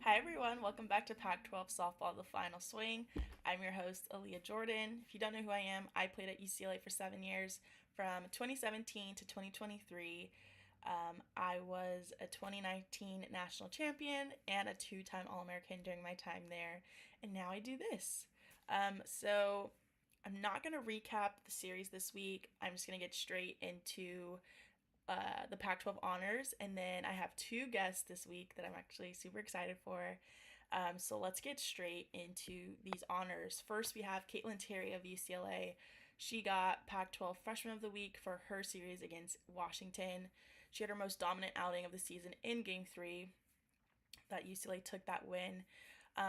Hi everyone, welcome back to Pac-12 Softball, the final swing. I'm your host, Aaliyah Jordan. If you don't know who I am, I played at UCLA for 7 years, from 2017 to 2023. I was a 2019 national champion and a two-time All-American during my time there, and now I do this. So I'm not going to recap the series this week. I'm just going to get straight into the Pac 12 honors. And then I have two guests this week that I'm actually super excited for. So let's get straight into these honors. First, we have Caitlin Terry of UCLA. She got Pac 12 Freshman of the Week for her series against Washington. She had her most dominant outing of the season in Game 3 that UCLA took that win.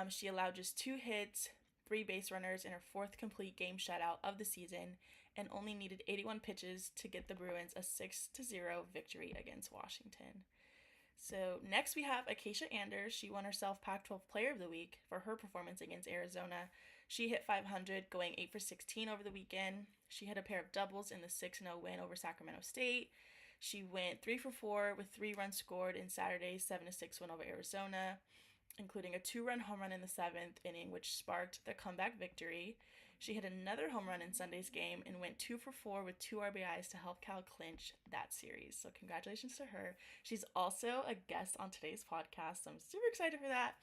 She allowed just 2 hits, 3 base runners in her fourth complete game shutout of the season, and only needed 81 pitches to get the Bruins a 6-0 victory against Washington. So next we have Acacia Anders. She won herself Pac-12 Player of the Week for her performance against Arizona. She hit 500, going 8 for 16 over the weekend. She hit a pair of doubles in the 6-0 win over Sacramento State. She went 3 for 4 with 3 runs scored in Saturday's 7-6 win over Arizona, including a 2-run home run in the 7th inning, which sparked the comeback victory. She hit another home run in Sunday's game and went 2 for 4 with 2 RBIs to help Cal clinch that series. So, congratulations to her. She's also a guest on today's podcast, so I'm super excited for that.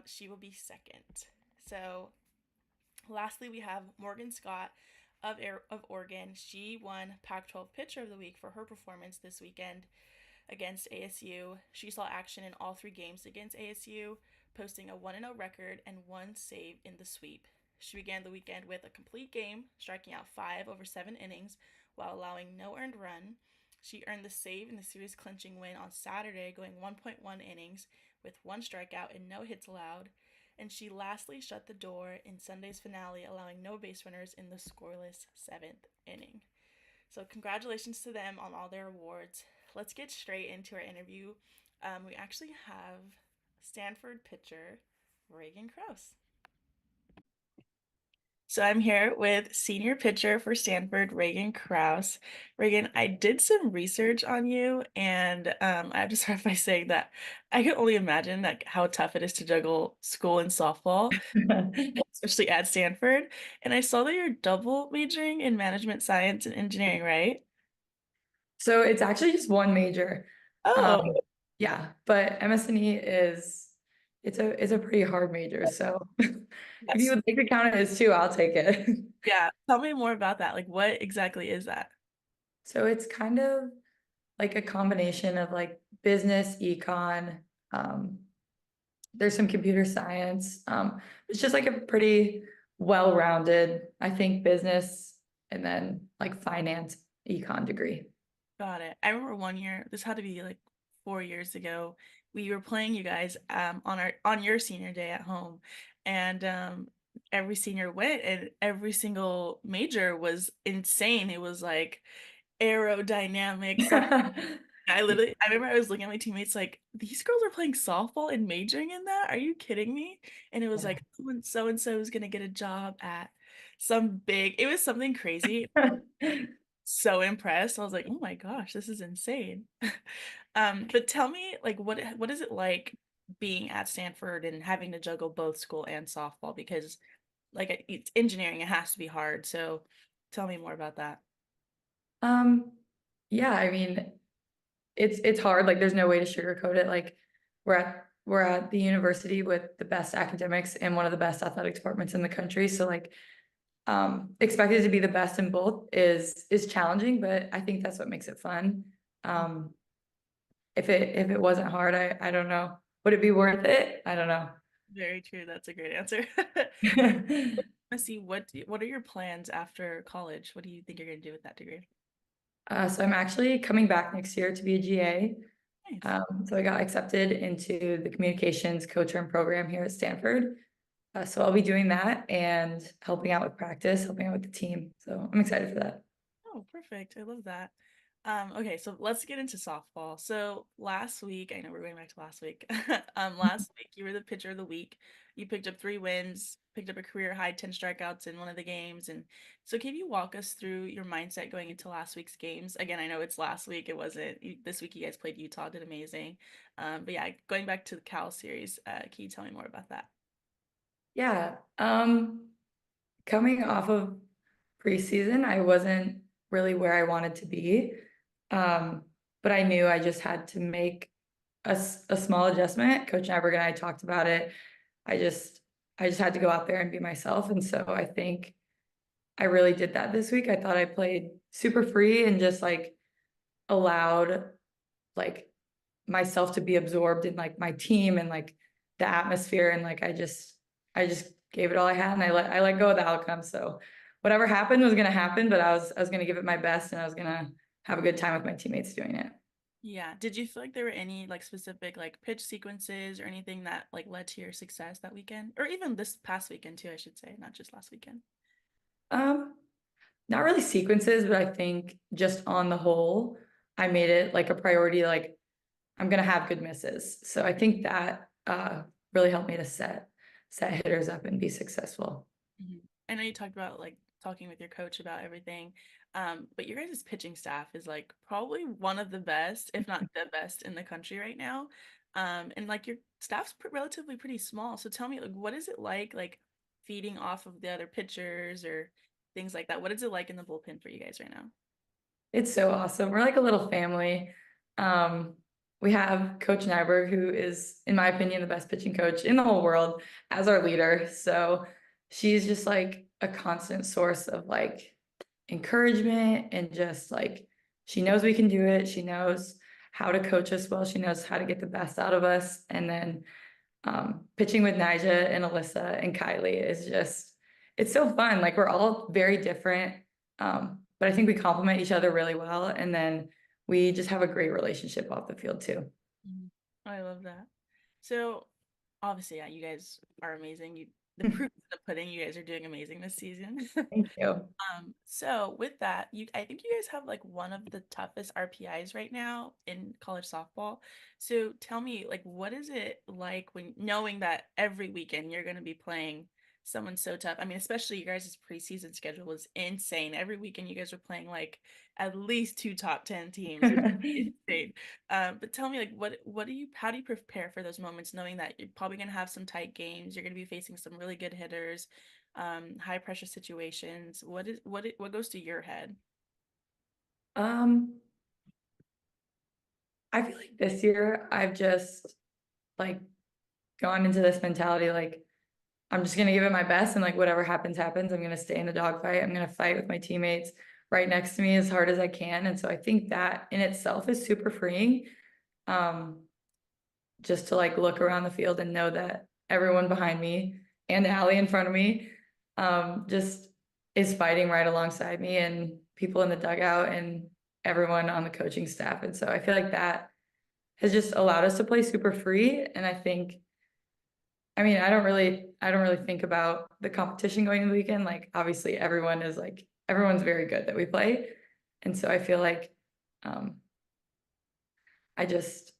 She will be second. So, lastly, we have Morgan Scott of Oregon. She won Pac 12 Pitcher of the Week for her performance this weekend against ASU. She saw action in all 3 games against ASU, posting a 1-0 record and 1 save in the sweep. She began the weekend with a complete game, striking out 5 over 7 innings while allowing no earned run. She earned the save in the series clinching win on Saturday, going 1.1 innings with 1 strikeout and no hits allowed. And she lastly shut the door in Sunday's finale, allowing no base runners in the scoreless 7th inning. So, congratulations to them on all their awards. Let's get straight into our interview. We actually have Stanford pitcher Reagan Krause. So I'm here with senior pitcher for Stanford, Reagan Krause. Reagan, I did some research on you, and I have to start by saying that I can only imagine like how tough it is to juggle school and softball, especially at Stanford. And I saw that you're double majoring in management science and engineering, right? So it's actually just one major. Oh, Um, yeah, but MS&E it's a pretty hard major. So if you yes. would like to count it as two, I'll take it. Yeah. Tell me more about that. Like, what exactly is that? So it's kind of like a combination of like business, econ, um, there's some computer science. It's just like a pretty well-rounded, I think, business and then like finance econ degree. Got it. I remember one year, this had to be like 4 years ago. We were playing you guys on your senior day at home, and every senior went, and every single major was insane. It was like aerodynamics. I remember I was looking at my teammates like, these girls are playing softball and majoring in that? Are you kidding me? And it was like, so and so is gonna get a job at some big, it was something crazy. So impressed. I was like, oh my gosh, this is insane. But tell me, like, what is it like being at Stanford and having to juggle both school and softball? Because like it's engineering, it has to be hard. So tell me more about that. Um, yeah, I mean, it's hard. Like, there's no way to sugarcoat it. Like, we're at the university with the best academics and one of the best athletic departments in the country. So like, expected to be the best in both is challenging, but I think that's what makes it fun. Um, if it wasn't hard, I don't know. Would it be worth it? I don't know. Very true. That's a great answer. Let's see, what are your plans after college? What do you think you're gonna do with that degree? So I'm actually coming back next year to be a GA. Nice. So I got accepted into the communications co-term program here at Stanford. So I'll be doing that and helping out with practice, helping out with the team. So I'm excited for that. Oh, perfect. I love that. Okay, so let's get into softball. So last week, I know we're going back to last week. Last week You were the pitcher of the week. You picked up 3 wins, picked up a career high 10 strikeouts in one of the games. And so, can you walk us through your mindset going into last week's games? Again, I know it's last week. It wasn't this week. You guys played Utah, did amazing. But yeah, going back to the Cal series, can you tell me more about that? Yeah. Coming off of preseason, I wasn't really where I wanted to be. But I knew I just had to make a small adjustment. Coach Nyberg and I talked about it. I just had to go out there and be myself. And so I think I really did that this week. I thought I played super free and just like allowed like myself to be absorbed in like my team and like the atmosphere. And like I just gave it all I had, and I let go of the outcome. So whatever happened was gonna happen, but I was gonna give it my best, and I was gonna have a good time with my teammates doing it. Yeah. Did you feel like there were any like specific like pitch sequences or anything that like led to your success that weekend? Or even this past weekend too, I should say, not just last weekend. Um, Not really sequences, but I think just on the whole, I made it like a priority, like I'm gonna have good misses. So I think that really helped me to set hitters up and be successful. Mhm. I know you talked about like talking with your coach about everything, but your guys' pitching staff is like probably one of the best, if not the best, in the country right now. And like your staff's relatively pretty small. So tell me, like, what is it like feeding off of the other pitchers or things like that? What is it like in the bullpen for you guys right now? It's so awesome. We're like a little family. Um, we have Coach Nyberg, who is, in my opinion, the best pitching coach in the whole world, as our leader. So she's just like a constant source of like encouragement, and just like she knows we can do it. She knows how to coach us well. She knows how to get the best out of us. And then pitching with Nija and Alyssa and Kylie is just, it's so fun. Like we're all very different. But I think we complement each other really well. And then we just have a great relationship off the field too. Mhm. I love that. So obviously, yeah, you guys are amazing. The proof is in the pudding. You guys are doing amazing this season. Thank you. So with that, I think you guys have like one of the toughest RPIs right now in college softball. So tell me, like, what is it like when knowing that every weekend you're going to be playing someone so tough? I mean, especially you guys' preseason schedule was insane. Every weekend you guys were playing like at least 2 top 10 teams, which is insane. But tell me, like, how do you prepare for those moments, knowing that you're probably going to have some tight games, you're going to be facing some really good hitters, high pressure situations? What goes to your head? um, I feel like this year I've just like gone into this mentality like I'm just gonna give it my best, and like whatever happens, happens. I'm gonna stay in the dogfight. I'm gonna fight with my teammates right next to me as hard as I can. And so I think that in itself is super freeing. Um, just to like look around the field and know that everyone behind me and Allie in front of me just is fighting right alongside me, and people in the dugout and everyone on the coaching staff. And so I feel like that has just allowed us to play super free. And I think, I mean, I don't really think about the competition going into the weekend. Like obviously everyone's very good that we play. And so I feel like um I just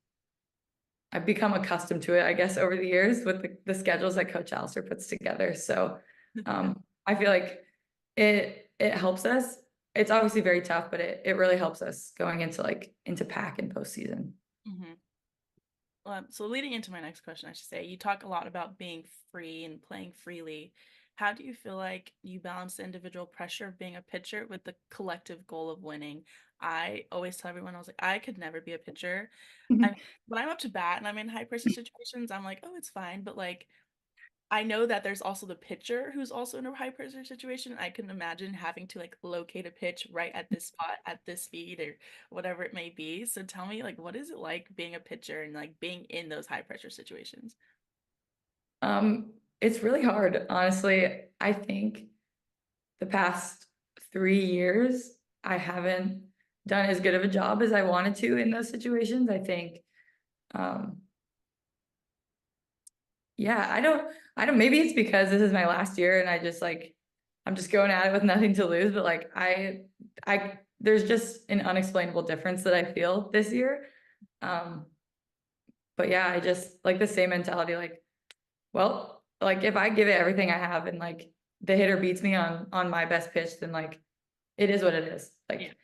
I've become accustomed to it, I guess, over the years with the schedules that Coach Alistair puts together. So I feel like it helps us. It's obviously very tough, but it really helps us going into like into pack and postseason. Hmm. So leading into my next question, I should say, you talk a lot about being free and playing freely. How do you feel like you balance the individual pressure of being a pitcher with the collective goal of winning? I always tell everyone, I was like, I could never be a pitcher. I mean, when I'm up to bat and I'm in high pressure situations, I'm like, oh, it's fine. But like I know that there's also the pitcher who's also in a high pressure situation. I can imagine having to like locate a pitch right at this spot, at this speed, or whatever it may be. So tell me, like, what is it like being a pitcher and like being in those high pressure situations? It's really hard, honestly. I think the past 3 years, I haven't done as good of a job as I wanted to in those situations. I think, um, yeah, I don't, maybe it's because this is my last year and I just like, I'm just going at it with nothing to lose, but like, there's just an unexplainable difference that I feel this year. Um, but yeah, I just like the same mentality, like well, like if I give it everything I have and like the hitter beats me on my best pitch, then like it is what it is. Yeah. Like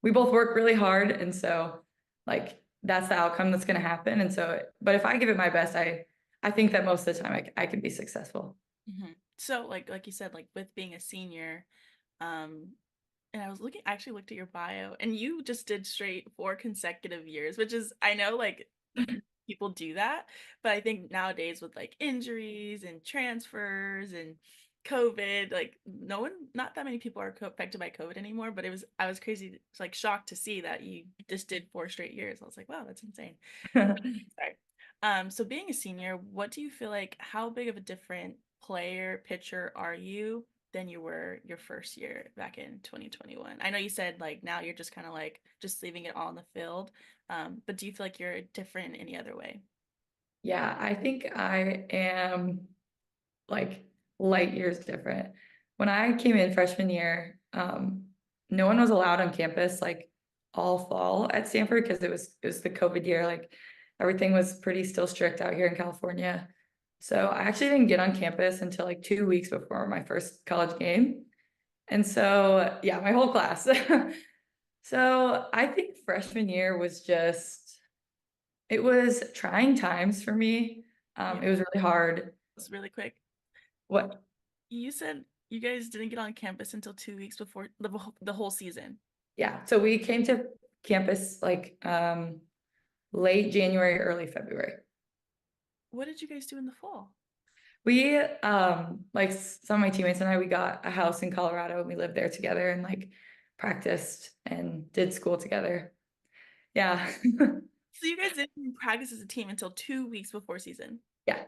we both work really hard, and so like that's the outcome that's going to happen. And so, but if I give it my best, I think that most of the time I can be successful. So like you said, like with being a senior, um, and I actually looked at your bio, and you just did straight 4 consecutive years, which is, I know like people do that, but I think nowadays with like injuries and transfers and COVID, like not that many people are affected by COVID anymore, but I was crazy, like shocked to see that you just did 4 straight years. I was like, wow, that's insane. Sorry. So being a senior, what do you feel like, how big of a different player, pitcher are you than you were your first year back in 2021? I know you said like now you're just kind of like just leaving it all in the field. But do you feel like you're different in any other way? Yeah, I think I am like light years different. When I came in freshman year, no one was allowed on campus like all fall at Stanford because it was the COVID year. Like everything was pretty still strict out here in California. So I actually didn't get on campus until like 2 weeks before my first college game. And so yeah, my whole class. So I think freshman year was just it was trying times for me. Yeah, It was really hard. it's really quick. What You said you guys didn't get on campus until 2 weeks before the whole season. Yeah, so we came to campus like late January, early February. What did you guys do in the fall? We like some of my teammates and I, we got a house in Colorado and we lived there together and like practiced and did school together. Yeah. So you guys didn't even practice as a team until 2 weeks before season. Yeah.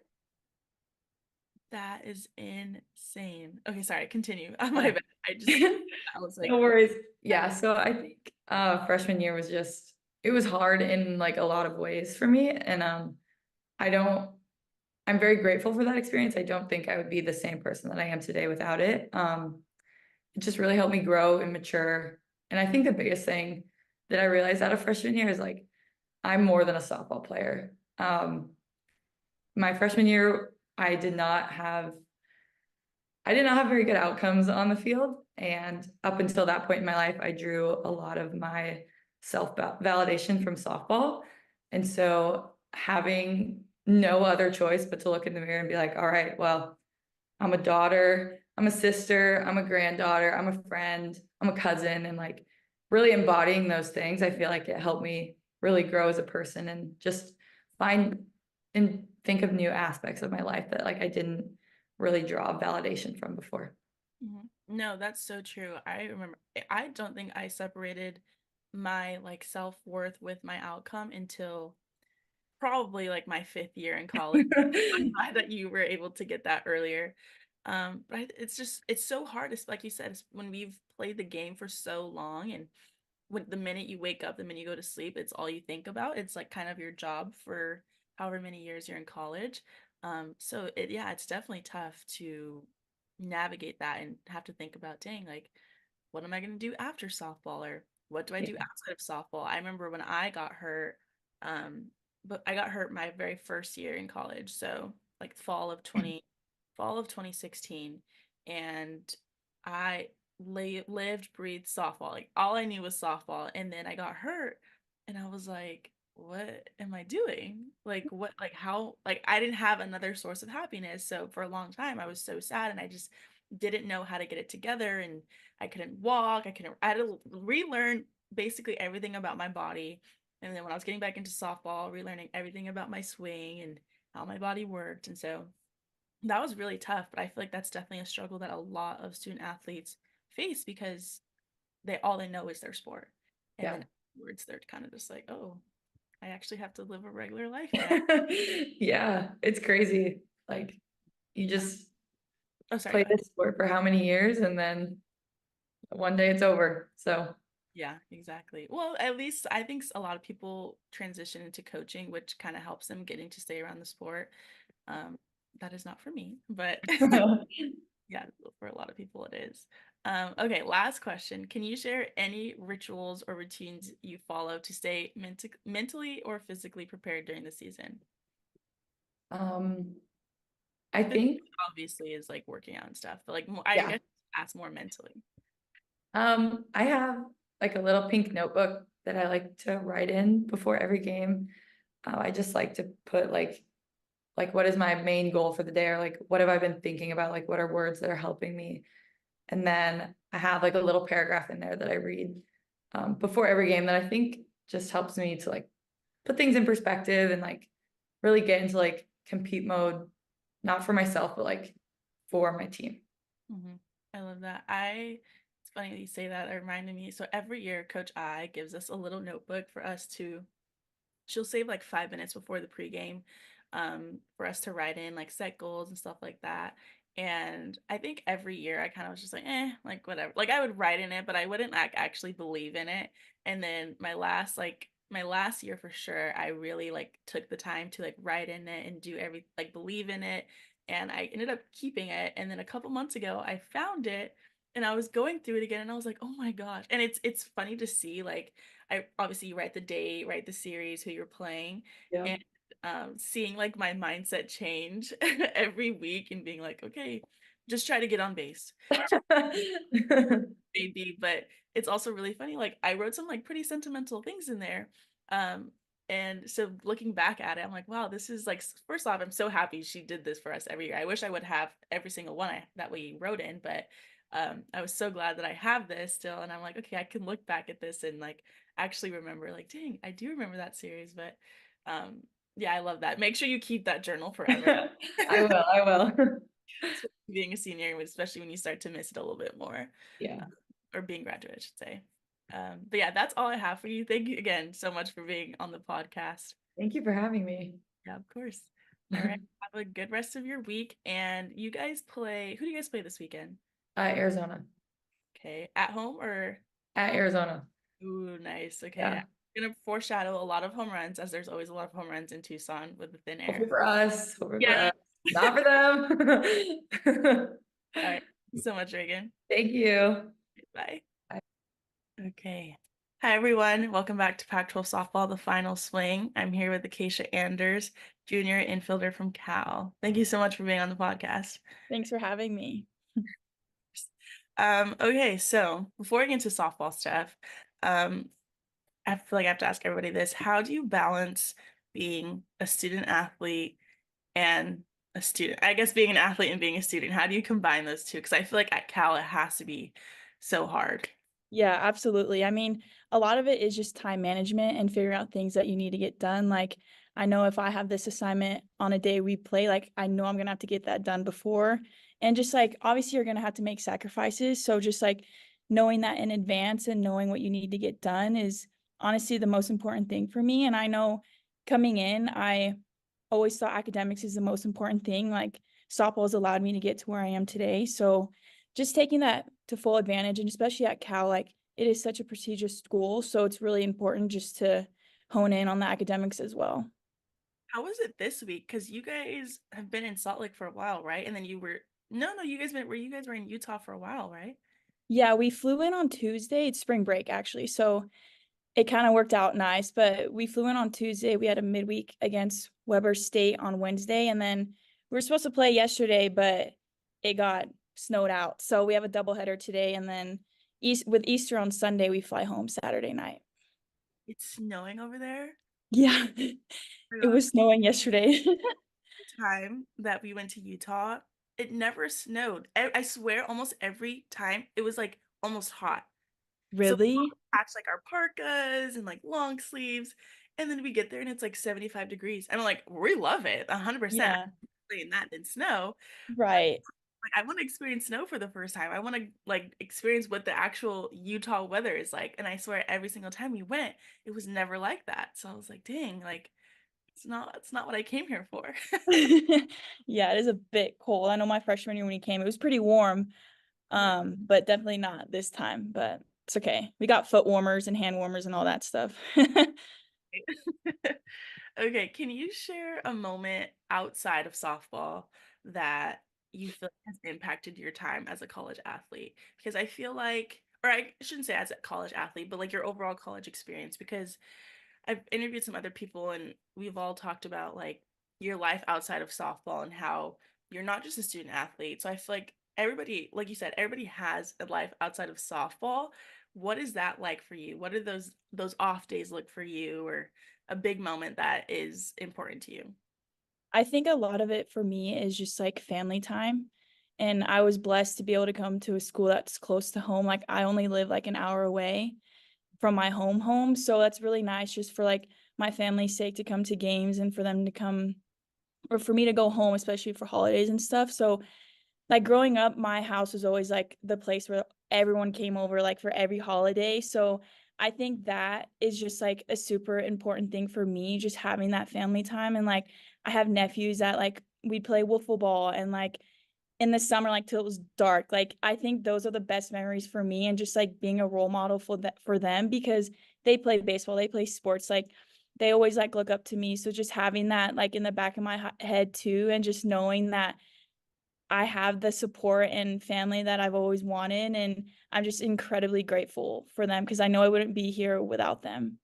That is insane. Okay, sorry, continue. My Yeah. bad. I was like, No worries. Yeah, so I think freshman year was just it was hard in like a lot of ways for me. And I don't I'm very grateful for that experience. I don't think I would be the same person that I am today without it. It just really helped me grow and mature. And I think the biggest thing that I realized out of freshman year is like I'm more than a softball player. My freshman year, I did not have very good outcomes on the field. And up until that point in my life, I drew a lot of my self validation from softball. And so having no other choice but to look in the mirror and be like, all right, well, I'm a daughter, I'm a sister, I'm a granddaughter, I'm a friend, I'm a cousin, and like really embodying those things, I feel like it helped me really grow as a person and just find and think of new aspects of my life that like I didn't really draw validation from before. no, that's so true. I remember, I don't think I separated my like self-worth with my outcome until probably like my 5th year in college. I'm glad that you were able to get that earlier. But it's just, it's so hard. It's like you said, it's when we've played the game for so long, and when the minute you wake up, the minute you go to sleep, it's all you think about. It's like kind of your job for however many years you're in college. So yeah, it's definitely tough to navigate that and have to think about, dang, like, what am I going to do after softball, or what do I do Yeah. outside of softball? I remember when I got hurt, um, but I got hurt my very first year in college, so like fall of 2016, and I lived, breathed softball. Like all I knew was softball, and then I got hurt, and I was like, what am I doing? Like what? Like how? Like I didn't have another source of happiness, so for a long time I was so sad, and I just didn't know how to get it together, and I couldn't walk. I had to relearn basically everything about my body. And then when I was getting back into softball, relearning everything about my swing and how my body worked. And so that was really tough, but I feel like that's definitely a struggle that a lot of student athletes face because they know is their sport. And Yeah. then afterwards they're kind of just like, oh, I actually have to live a regular life now. Yeah, it's crazy. Like you just Oh, sorry, play go ahead. this sport for how many years and then one day it's over. So Yeah, exactly. Well, at least I think a lot of people transition into coaching, which kind of helps them getting to stay around the sport. Um, that is not for me, but yeah, for a lot of people it is. Okay, last question. Can you share any rituals or routines you follow to stay mentally or physically prepared during the season? um I This think, obviously is like working out and stuff, but like more, I yeah. guess ask more mentally. I have like a little pink notebook that I like to write in before every game. I just like to put like what is my main goal for the day, or like what have I been thinking about, like what are words that are helping me. And then I have like a little paragraph in there that I read before every game that I think just helps me to like put things in perspective and like really get into like compete mode, not for myself, but like for my team. Hmm. I love that. It's funny that you say that. It reminded me. So every year, Coach I gives us a little notebook for us to she'll save like 5 minutes before the pregame for us to write in like set goals and stuff like that. And I think every year I kind of was just like, like whatever. Like I would write in it, but I wouldn't like actually believe in it. And then my last year for sure, I really like took the time to like write in it and do every like believe in it. And I ended up keeping it. And then a couple months ago, I found it and I was going through it again and I was like, oh my gosh. And it's funny to see like I obviously you write the date, write the series, who you're playing, Yeah. and seeing like my mindset change every week and being like, okay, just try to get on base, maybe. But it's also really funny. Like I wrote some like pretty sentimental things in there. Um, and so looking back at it, I'm like, wow, this is like first off, I'm so happy she did this for us every year. I wish I would have every single one that we wrote in, but I was so glad that I have this still. And I'm like, okay, I can look back at this and like actually remember, like, dang, I do remember that series. But um, yeah, I love that. Make sure you keep that journal forever. I will. Especially being a senior, especially when you start to miss it a little bit more, Yeah. uh, or being graduate, I should say. But yeah, that's all I have for you. Thank you again so much for being on the podcast. Thank you for having me. Yeah, of course. All right. Have a good rest of your week. And you guys play, who do you guys play this weekend? Arizona. Okay. At home or? At Arizona. Ooh, nice. Okay. Yeah. I'm gonna foreshadow a lot of home runs, as there's always a lot of home runs in Tucson with the thin Hopefully air. for us. Hopefully for Yeah. us. Not for them. All right. Thank you so much, Reagan. Thank you. Bye. Okay. Hi, everyone. Welcome back to Pac-12 Softball, the final swing. I'm here with Acacia Anders, junior infielder from Cal. Thank you so much for being on the podcast. Thanks for having me. Okay, so before we get into softball stuff, um, I feel like I have to ask everybody this. How do you balance being a student athlete and a student? I guess being an athlete and being a student, how do you combine those two? Because I feel like at Cal, it has to be so hard. Yeah, absolutely. I mean, a lot of it is just time management and figuring out things that you need to get done. Like, I know if I have this assignment on a day we play, like, I know I'm going to have to get that done before. And just like, obviously, you're going to have to make sacrifices. So, just like knowing that in advance and knowing what you need to get done is honestly the most important thing for me. And I know coming in, I always thought academics is the most important thing. Like, softball has allowed me to get to where I am today. So, just taking that to full advantage, and especially at Cal, like it is such a prestigious school, so it's really important just to hone in on the academics as well. How was it this week? Because you guys have been in Salt Lake for a while, right? And then you guys were in Utah for a while, right? Yeah, we flew in on Tuesday. It's spring break actually, so it kind of worked out nice. But we flew in on Tuesday. We had a midweek against Weber State on Wednesday, and then we were supposed to play yesterday, but it got snowed out. So we have a doubleheader today, and then with Easter on Sunday, we fly home Saturday night. It's snowing over there. Yeah, Oh my it gosh. was snowing yesterday. The time that we went to Utah, it never snowed. I swear, almost every time it was like almost hot. So we Really? packed like our parkas and like long sleeves, and then we get there and it's like 75 degrees. I'm like, we love it, 100%. Yeah, Playing that than snow. right. Like I want to experience snow for the first time. I want to like experience what the actual Utah weather is like. And I swear every single time we went, it was never like that. So I was like, dang, like it's not what I came here for. Yeah, it is a bit cold. I know my freshman year when he came, it was pretty warm, Yeah. but definitely not this time, but it's okay. We got foot warmers and hand warmers and all that stuff. Okay, can you share a moment outside of softball that you feel has impacted your time as a college athlete? Because I feel like, or I shouldn't say as a college athlete, but like your overall college experience, because I've interviewed some other people and we've all talked about like your life outside of softball and how you're not just a student athlete. So I feel like everybody, like you said, everybody has a life outside of softball. What is that like for you? What do those off days look for you, or a big moment that is important to you? I think a lot of it for me is just like family time. And I was blessed to be able to come to a school that's close to home. Like I only live like an hour away from my home. So that's really nice just for like my family's sake to come to games and for them to come or for me to go home, especially for holidays and stuff. So like growing up, my house was always like the place where everyone came over like for every holiday. So I think that is just like a super important thing for me, just having that family time. And like I have nephews that like we play wiffle ball and like in the summer, like till it was dark. Like I think those are the best memories for me and just like being a role model for that for them because they play baseball, they play sports, like they always like look up to me. So just having that like in the back of my head too, and just knowing that I have the support and family that I've always wanted. And I'm just incredibly grateful for them because I know I wouldn't be here without them.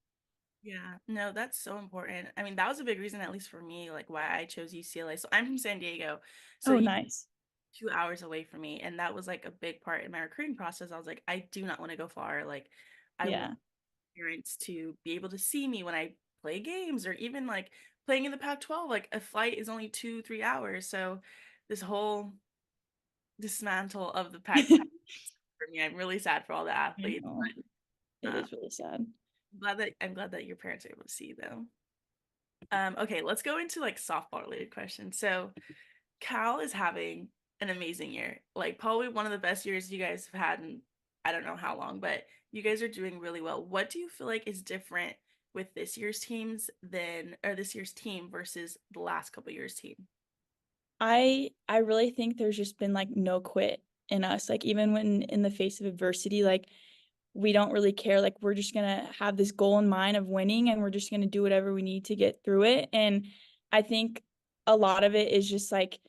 Yeah, no, that's so important. I mean, that was a big reason, at least for me, like why I chose UCLA. So I'm from San Diego. So Oh, you nice. 2 hours away from me. And that was like a big part in my recruiting process. I was like, I do not want to go far. Like I want Yeah. parents to be able to see me when I play games or even like playing in the Pac-12. Like a flight is only 2, 3 hours. So this whole dismantle of the Pac-10 I for me, I'm really sad for all the athletes, know. but It is really sad. I'm glad that your parents are able to see them. Okay, let's go into like softball related questions. So Cal is having an amazing year. Like probably one of the best years you guys have had in I don't know how long, but you guys are doing really well. What do you feel like is different with this year's teams than or this year's team versus the last couple years team? I really think there's just been like no quit in us. Like even when in the face of adversity, like we don't really care. Like we're just gonna have this goal in mind of winning and we're just gonna do whatever we need to get through it. And I think a lot of it is just like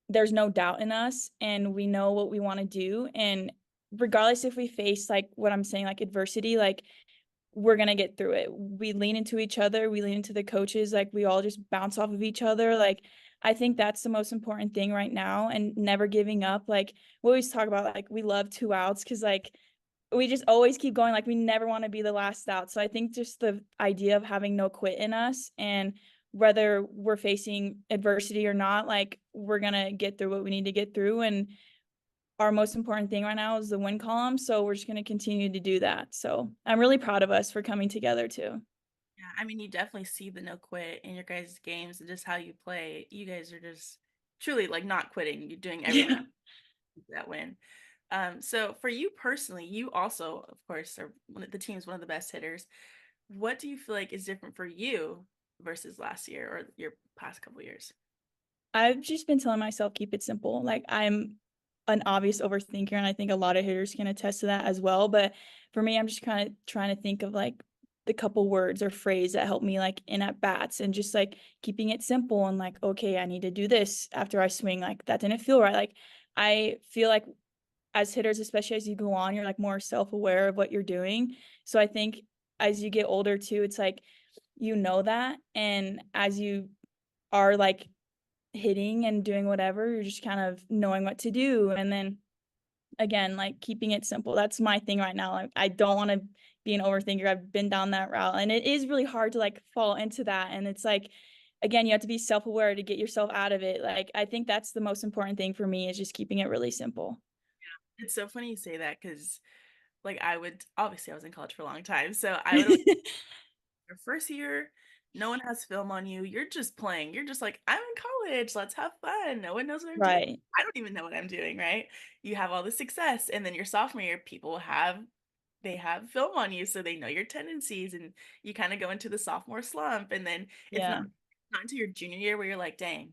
there's no doubt in us and we know what we want to do. And regardless if we face like what I'm saying, like adversity, like we're gonna get through it. We lean into each other, we lean into the coaches, like we all just bounce off of each other. Like I think that's the most important thing right now and never giving up. Like we always talk about like we love 2 outs because like we just always keep going, like we never want to be the last out. So I think just the idea of having no quit in us and whether we're facing adversity or not, like we're gonna get through what we need to get through. And our most important thing right now is the win column. So we're just going to continue to do that. So I'm really proud of us for coming together too. Yeah, I mean, you definitely see the no quit in your guys' games and just how you play. You guys are just truly like not quitting. You're doing everything Yeah. for that win. So for you personally, you also, of course, are the team's one of the best hitters. What do you feel like is different for you versus last year or your past couple years? I've just been telling myself, keep it simple. Like I'm an obvious overthinker, and I think a lot of hitters can attest to that as well. But for me, I'm just kind of trying to think of like the couple words or phrase that help me like in at bats and just like keeping it simple and like, okay, I need to do this after I swing. Like that didn't feel right. Like I feel like as hitters, especially as you go on, you're like more self-aware of what you're doing. So I think as you get older too, it's like you know that. And as you are like hitting and doing whatever, you're just kind of knowing what to do. And then again, like keeping it simple. That's my thing right now. Like I don't want to be an overthinker. I've been down that route. And it is really hard to like fall into that. And it's like again, you have to be self-aware to get yourself out of it. Like I think that's the most important thing for me is just keeping it really simple. It's so funny you say that because, like, I would obviously I was in college for a long time, so I would your first year, no one has film on you. You're just playing. You're just like, I'm in college. Let's have fun. No one knows what I'm doing. Right. I don't even know what I'm doing, right? You have all the success. And then your sophomore year, people have they have film on you, so they know your tendencies and you kind of go into the sophomore slump. And then it's Yeah. not until your junior year where you're like, dang,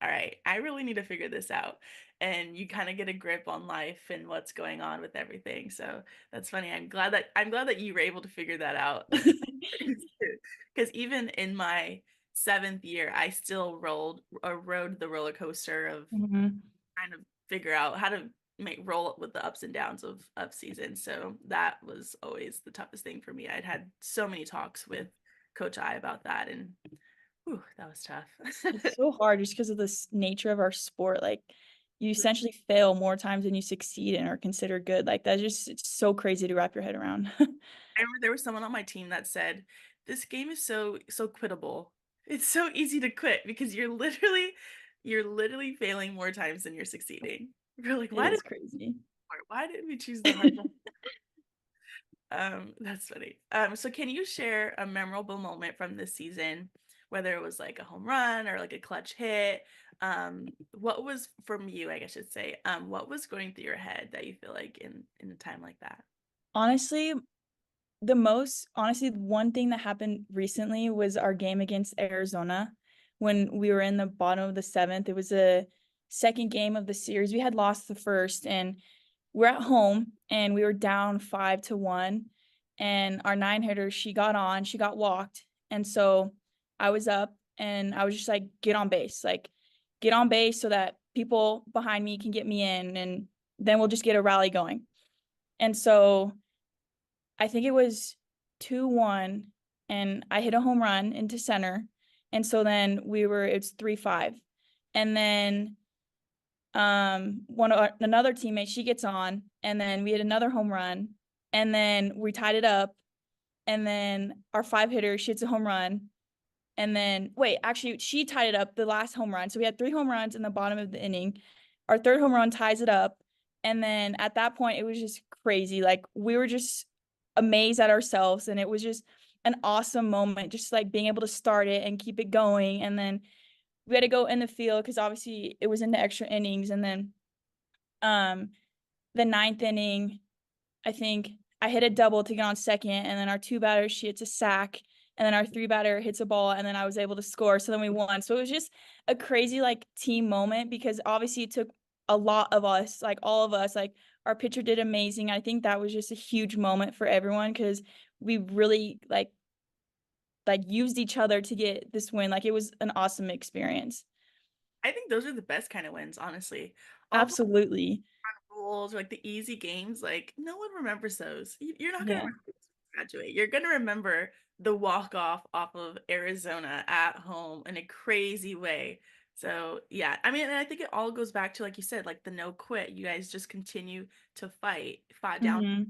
all right, I really need to figure this out. And you kind of get a grip on life and what's going on with everything. So that's funny. I'm glad that you were able to figure that out. Because even in my seventh year, I still rode the roller coaster of Mhm. trying to figure out how to make roll with the ups and downs of season. So that was always the toughest thing for me. I'd had so many talks with Coach I about that, and Ooh, that was tough. It's so hard just because of this nature of our sport. Like you essentially fail more times than you succeed and are considered good. Like that's just it's so crazy to wrap your head around. I remember there was someone on my team that said, "This game is so quittable. It's so easy to quit because you're literally failing more times than you're succeeding." We're like, It is crazy. why did we choose the hard one? That's funny. So can you share a memorable moment from this season, whether it was like a home run or like a clutch hit? What was from you, I guess I should say, what was going through your head that you feel like in a time like that? Honestly, one thing that happened recently was our game against Arizona when we were in the bottom of the seventh. It was a second game of the series. We had lost the first, and we're at home, and we were down 5-1. And our 9 hitter, she got walked. And so I was up, and I was just like, get on base so that people behind me can get me in, and then we'll just get a rally going. And so I think it was 2-1, and I hit a home run into center. And so then it's 3-5. And then another teammate, she gets on, and then we had another home run, and then we tied it up, and then our 5 hitter, she hits a home run. And then wait, actually she tied it up the last home run. So we had 3 home runs in the bottom of the inning. Our third home run ties it up. And then at that point, it was just crazy. Like we were just amazed at ourselves. And it was just an awesome moment, just like being able to start it and keep it going. And then we had to go in the field because obviously it was into extra innings. And then the ninth inning, I think I hit a double to get on second, and then our 2 batter, she hits a sack, and then our 3 batter hits a ball, and then I was able to score. So then we won. So it was just a crazy like team moment because obviously it took a lot of us, like all of us, like our pitcher did amazing. I think that was just a huge moment for everyone because we really like used each other to get this win. Like it was an awesome experience. I think those are the best kind of wins, honestly. All the Absolutely. rules, or like the easy games, like no one remembers those. You're not gonna Yeah. remember this when you graduate. You're gonna remember the walk off of Arizona at home in a crazy way. So yeah, I mean, and I think it all goes back to like you said, like the no quit. You guys just continue to fought down. Hmm.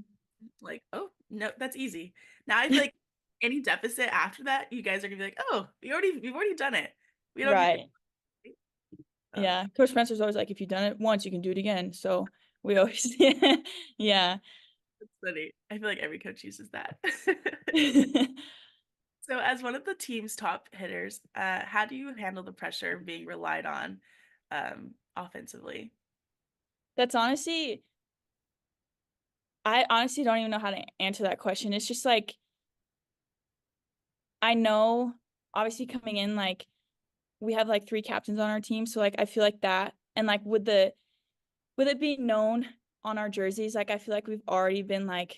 Like, oh no, that's easy. Now I feel like any deficit after that, you guys are gonna be like, oh, we've already done it. We don't need Right. it. Um, Yeah. Coach Spencer's always like, if you've done it once, you can do it again. So we always, yeah. It's funny. I feel like every coach uses that. So, as one of the team's top hitters, how do you handle the pressure of being relied on offensively? That's honestly, I honestly don't even know how to answer that question. It's just like, I know obviously coming in, like, we have like 3 captains on our team. So, like, I feel like that. And like with it being known on our jerseys, like, I feel like we've already been like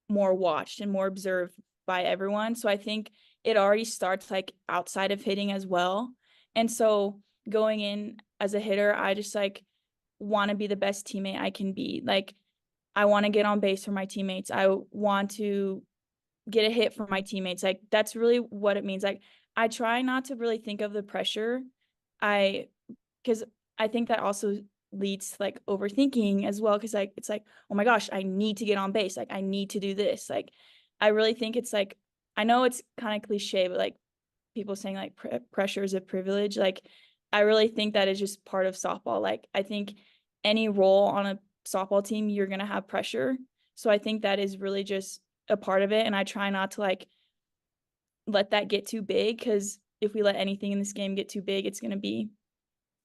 more watched and more observed by everyone. So I think it already starts like outside of hitting as well. And so going in as a hitter, I just like want to be the best teammate I can be. Like I want to get on base for my teammates. I want to get a hit for my teammates. Like that's really what it means. Like I try not to really think of the pressure. I because I think that also leads to like overthinking as well. Cause like it's like, oh my gosh, I need to get on base. Like I need to do this. Like I really think it's like I know it's kind of cliche, but like people saying like pressure is a privilege. Like I really think that is just part of softball. Like I think any role on a softball team, you're gonna have pressure. So I think that is really just a part of it. And I try not to like let that get too big because if we let anything in this game get too big, it's gonna be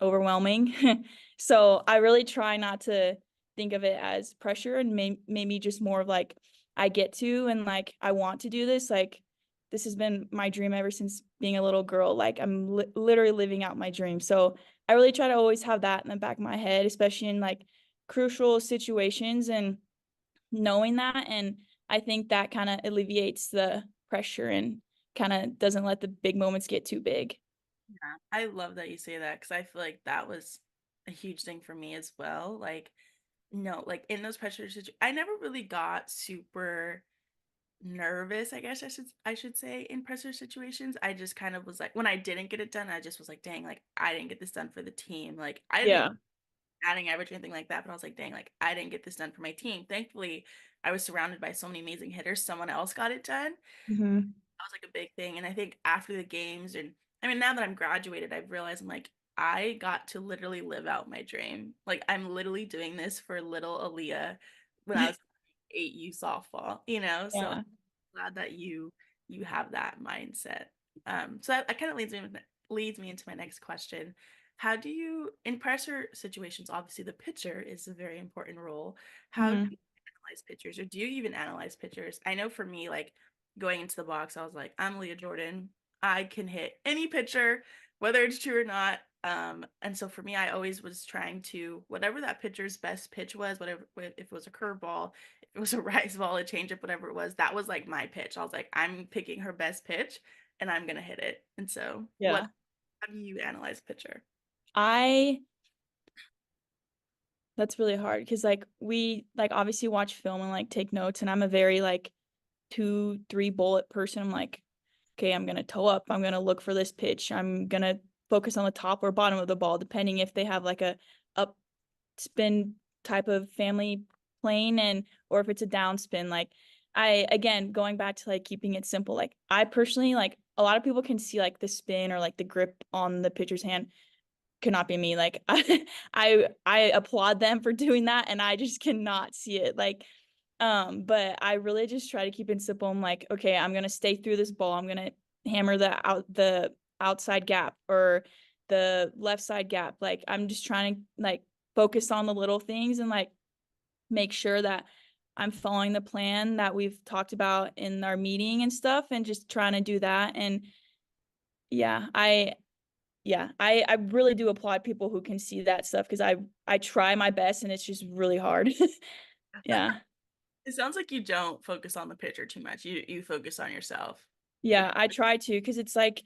overwhelming. So I really try not to think of it as pressure and maybe just more of like I get to and like I want to do this. Like this has been my dream ever since being a little girl. Like I'm literally living out my dream. So I really try to always have that in the back of my head, especially in like crucial situations and knowing that. And I think that kind of alleviates the pressure and kind of doesn't let the big moments get too big. Yeah, I love that you say that because I feel like that was a huge thing for me as well. Like, no, like in those pressure situations, I never really got super nervous, I guess I should say, in pressure situations. I just kind of was like, when I didn't get it done, I just was like, dang, like I didn't get this done for the team. Like I didn't even Yeah. batting average or anything like that, but I was like, dang, like I didn't get this done for my team. Thankfully, I was surrounded by so many amazing hitters. Someone else got it done. Hmm. That was like a big thing. And I think after the games, and I mean, now that I'm graduated, I've realized I'm like, I got to literally live out my dream. Like I'm literally doing this for little Aaliyah when I was 8U softball, you know? So I'm Yeah. glad that you have that mindset. So that kind of leads me into my next question. How do you, in pressure situations, obviously the pitcher is a very important role. How do Hmm. you analyze pitchers, or do you even analyze pitchers? I know for me, like going into the box, I was like, I'm Leah Jordan. I can hit any pitcher, whether it's true or not. And so for me, I always was trying to, whatever that pitcher's best pitch was, whatever, if it was a curveball, if it was a rise ball, a changeup, whatever it was, that was like my pitch. I was like, I'm picking her best pitch and I'm gonna hit it. And so, Yeah. how do you analyze pitcher? I That's really hard because like we like obviously watch film and like take notes, and I'm a very like 2, 3 bullet person. I'm like, okay, I'm gonna toe up, I'm gonna look for this pitch, I'm gonna focus on the top or bottom of the ball, depending if they have like a up spin type of family plane, and or if it's a down spin. Like I again going back to like keeping it simple, like I personally like a lot of people can see like the spin or like the grip on the pitcher's hand. Could not be me. Like I applaud them for doing that, and I just cannot see it. Like but I really just try to keep it simple. I'm like, okay, I'm gonna stay through this ball. I'm gonna hammer the outside gap or the left side gap. Like I'm just trying to like focus on the little things and like make sure that I'm following the plan that we've talked about in our meeting and stuff, and just trying to do that. And yeah, I really do applaud people who can see that stuff, because I try my best and it's just really hard. Yeah. It sounds like you don't focus on the pitcher too much. You focus on yourself. Which Yeah, I try to, because it's like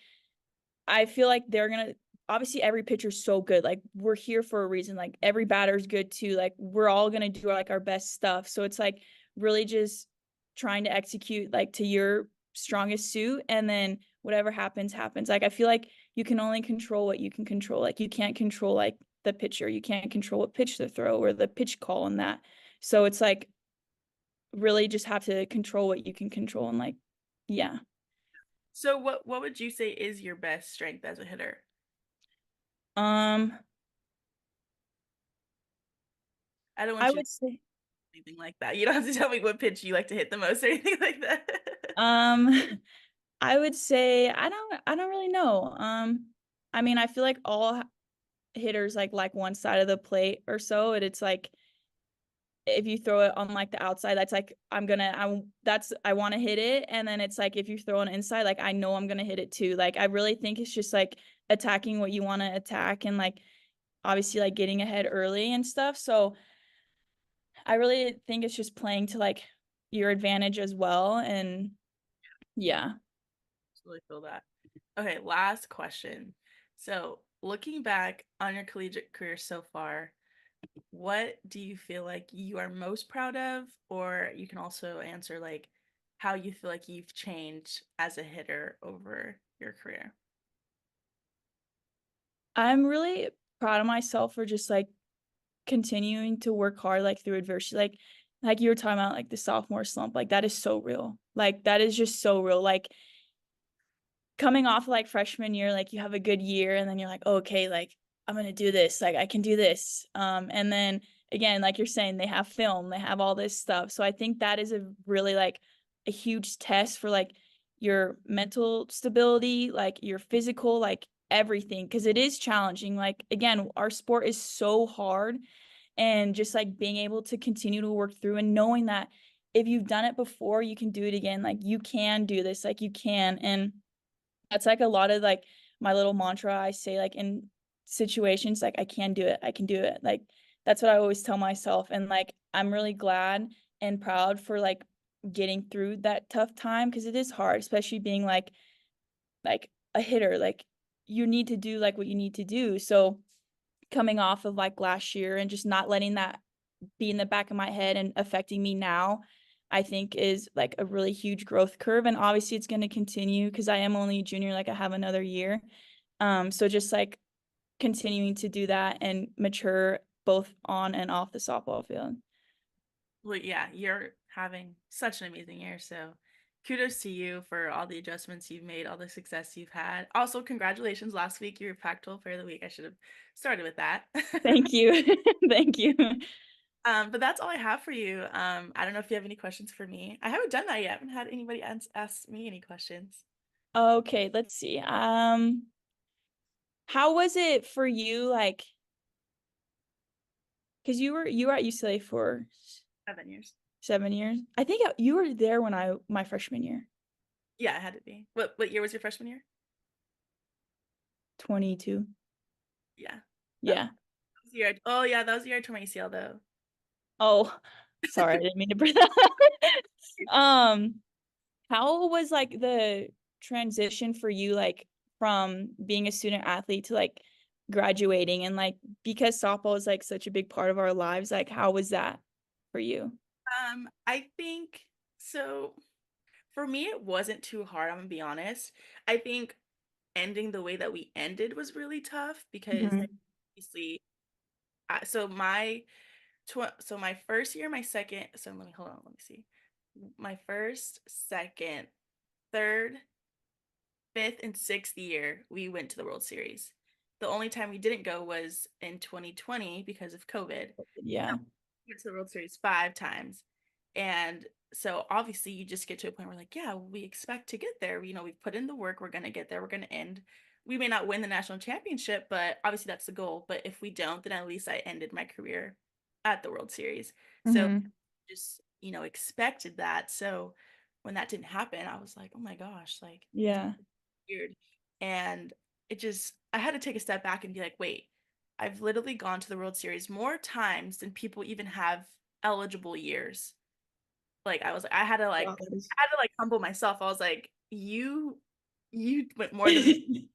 I feel like they're gonna obviously every pitcher's so good. Like we're here for a reason. Like every batter's good too. Like we're all gonna do like our best stuff. So it's like really just trying to execute like to your strongest suit, and then whatever happens, happens. Like I feel like you can only control what you can control. Like you can't control like the pitcher. You can't control what pitch to throw or the pitch call and that. So it's like really just have to control what you can control, and like yeah. So what would you say is your best strength as a hitter? Um I don't I want you to would say say anything like that. You don't have to tell me what pitch you like to hit the most or anything like that. um I would say I don't really know. I mean, I feel like all hitters like one side of the plate or so, and it's like if you throw it on like the outside, that's like I want to hit it, and then it's like if you throw it inside, like I know I'm gonna hit it too. Like I really think it's just like attacking what you want to attack, and like obviously like getting ahead early and stuff. So I really think it's just playing to like your advantage as well, and yeah. Really feel that. Okay, last question. So, looking back on your collegiate career so far, what do you feel like you are most proud of? Or you can also answer like how you feel like you've changed as a hitter over your career. I'm really proud of myself for just like continuing to work hard like through adversity. Like you were talking about like the sophomore slump, like that is so real. Like that is just so real. Like coming off like freshman year, like you have a good year and then you're like, oh, okay, like I'm gonna do this, like I can do this. And then again, like you're saying, they have film, they have all this stuff. So I think that is a really like a huge test for like your mental stability, like your physical, like everything, because it is challenging. Like again, our sport is so hard, and just like being able to continue to work through and knowing that if you've done it before, you can do it again. Like you can do this, like you can. And that's like a lot of like my little mantra I say like in situations, like I can do it. I can do it. Like that's what I always tell myself. And like I'm really glad and proud for like getting through that tough time, because it is hard, especially being like a hitter. Like you need to do like what you need to do. So coming off of like last year and just not letting that be in the back of my head and affecting me now, I think is like a really huge growth curve. And obviously it's going to continue because I am only a junior, like I have another year. So just like continuing to do that and mature both on and off the softball field. Well, yeah, you're having such an amazing year. So kudos to you for all the adjustments you've made, all the success you've had. Also, congratulations. Last week, you were Pac-12 Player of the Week. I should have started with that. Thank you. Thank you. But that's all I have for you. I don't know if you have any questions for me. I haven't done that yet. I haven't had anybody ask me any questions. Okay, let's see. How was it for you, like, because you were at UCLA for 7 years. 7 years? I think you were there when my freshman year, Yeah, it had to be. What year was your freshman year? 22. Yeah. That Yeah. was the year. Oh yeah, that was the year I tore my ACL though. Oh, sorry, I didn't mean to bring that up. How was like the transition for you, like from being a student athlete to like graduating, and like because softball is like such a big part of our lives, like how was that for you? I think so. For me, it wasn't too hard. I'm gonna be honest. I think ending the way that we ended was really tough because Mhm. obviously, so my first year, my second. So let me hold on. Let me see. My first, second, third, fifth, and sixth year, we went to the World Series. The only time we didn't go was in 2020 because of COVID. Yeah. Went to the World Series 5 times. And so obviously you just get to a point where like, yeah, we expect to get there. We've put in the work, we're gonna get there, we're gonna end. We may not win the national championship, but obviously that's the goal. But if we don't, then at least I ended my career at the World Series. So Hmm. just, expected that. So when that didn't happen, I was like, oh my gosh, like this Yeah. is weird. And I had to take a step back and be like, wait, I've literally gone to the World Series more times than people even have eligible years. Like Wow, that is. I had to like humble myself. I was like, you went more than me.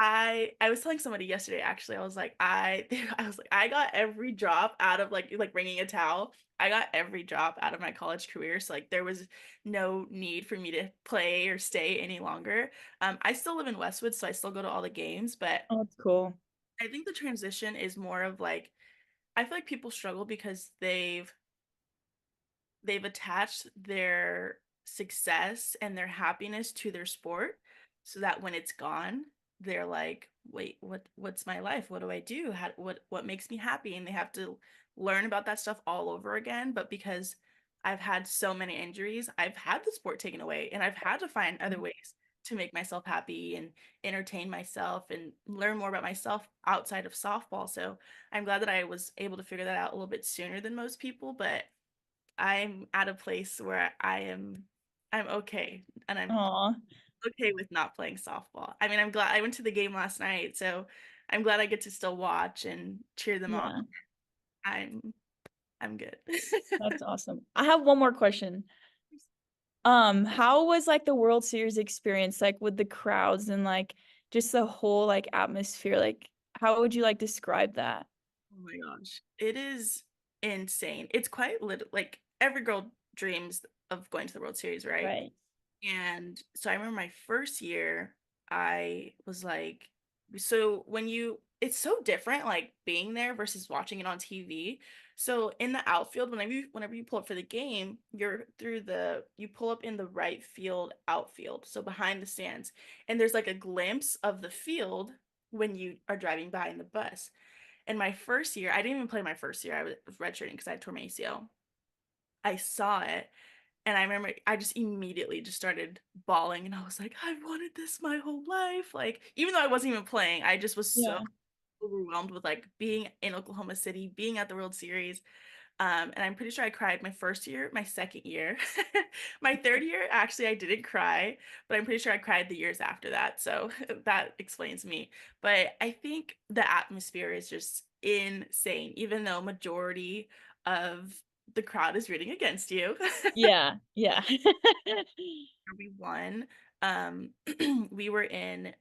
I was telling somebody yesterday actually. I was like, I was like, I got every drop out of like bringing a towel. I got every drop out of my college career. So like there was no need for me to play or stay any longer. I still live in Westwood, so I still go to all the games, but Oh, that's cool. I think the transition is more of like I feel like people struggle because they've attached their success and their happiness to their sport so that when it's gone they're like wait what's my life, what do I do, what makes me happy, and they have to learn about that stuff all over again. But because I've had so many injuries, I've had the sport taken away and I've had to find other ways to make myself happy and entertain myself and learn more about myself outside of softball. So I'm glad that I was able to figure that out a little bit sooner than most people. But I'm at a place where I'm okay, and I'm Aw. okay with not playing softball. I mean, I'm glad I went to the game last night, so I'm glad I get to still watch and cheer them on. Yeah, I'm I'm good. that's awesome. I have one more question. How was like the World Series experience, like with the crowds and like just the whole like atmosphere? Like, how would you like describe that? Oh my gosh. It is insane. It's quite like every girl dreams of going to the World Series, right? Right. And so I remember my first year, I was like, so it's so different like being there versus watching it on TV. So in the outfield, whenever you pull up for the game, you pull up in the right field outfield, so behind the stands, and there's like a glimpse of the field when you are driving by in the bus. And my first year, I didn't even play my first year. I was redshirting because I tore my ACL. I saw it and I remember I just immediately just started bawling and I was like, I've wanted this my whole life. Like, even though I wasn't even playing, I just was so Yeah. overwhelmed with like being in Oklahoma City, being at the World Series. And I'm pretty sure I cried my first year, my second year. My third year, actually, I didn't cry, but I'm pretty sure I cried the years after that. So that explains me. But I think the atmosphere is just insane, even though majority of the crowd is rooting against you. Yeah. Yeah. We won. We were in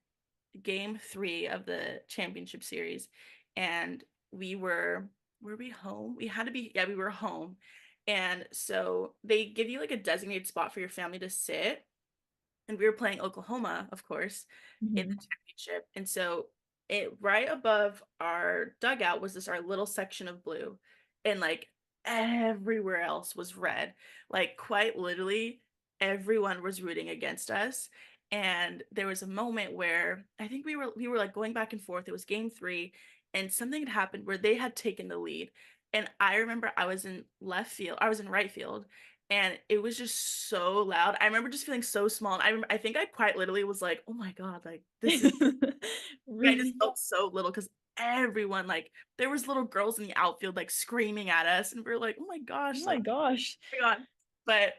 game 3 of the championship series, and were we home? We had to be, yeah, we were home. And so they give you like a designated spot for your family to sit. And we were playing Oklahoma, of course, in the Mhm. championship. And so it right above our dugout was this our little section of blue. And like everywhere else was red. Like quite literally everyone was rooting against us. And there was a moment where I think we were like going back and forth. It was game 3 and something had happened where they had taken the lead. And I remember I was in left field. I was in right field and it was just so loud. I remember just feeling so small, and I think I quite literally was like, "Oh my god, like, this is." I just Really? felt so little because everyone, like there was little girls in the outfield, like, screaming at us, and we're like, "Oh my Oh gosh," my like, gosh. "Oh my god." But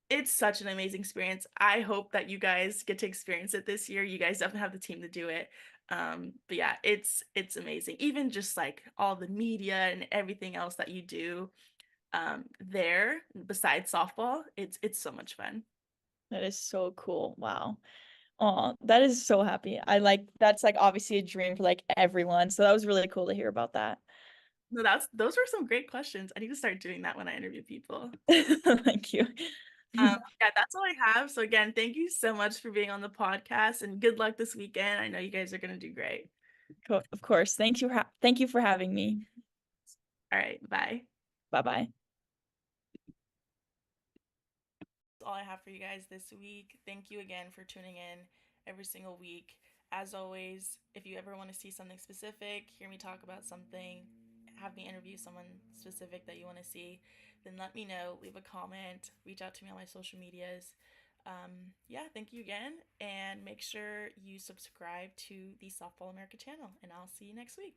it's such an amazing experience. I hope that you guys get to experience it this year. You guys definitely have the team to do it. But yeah, it's amazing. Even just, like, all the media and everything else that you do there besides softball, it's so much fun. That is so cool. Wow. Aw, that is so happy. I like that's, like, obviously a dream for, like, everyone, so that was really cool to hear about that. No, that's those were some great questions. I need to start doing that when I interview people. Thank you. Yeah, that's all I have. So again, thank you so much for being on the podcast and good luck this weekend. I know you guys are gonna do great. Of course. Thank you for having me. All right, bye. Bye-bye. That's all I have for you guys this week. Thank you again for tuning in every single week. As always, if you ever want to see something specific, hear me talk about something, have me interview someone specific that you want to see, then let me know. Leave a comment, reach out to me on my social medias. Yeah, thank you again, and make sure you subscribe to the Softball America channel, and I'll see you next week.